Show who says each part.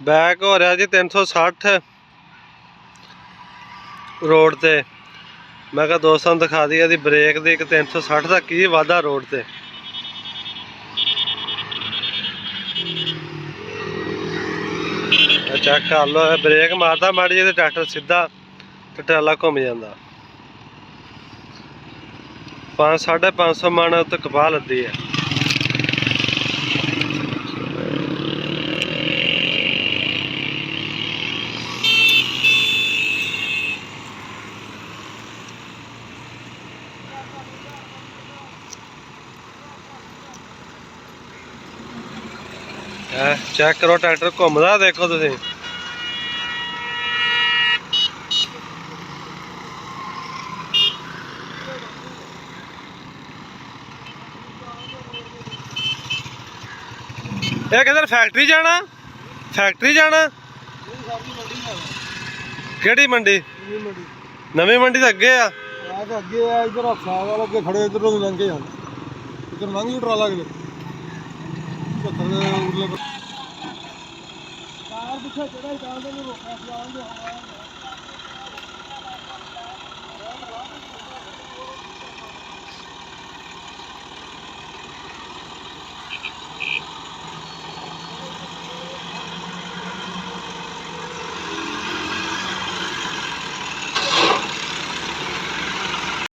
Speaker 1: Back हो रहा जी 360 road ते। मैं कहा दोस्तों दिखा दी यदि ब्रेक दी 360 का की वाधा रोड ते। चेक कर लो, ब्रेक मारता माड़ी जी ट्रैक्टर सीधा तो ट्राला घूम जाता। 500-550 मन उत्ते कपाह लद्दी है। चेक करो ट्रैक्टर घूमदा देखो तुसीं। ये किधर फैक्ट्री जाना? फैक्ट्री जाना केड़ी मंडी? नवी मंडी तो अगे आ।
Speaker 2: अगे है इधर साग वाला अगे खड़े इधर लंघ के जाना। इधर लंघ जू ट्राला अगले 75 उरले कार पिछे चढ़ा ही डाल देंगे।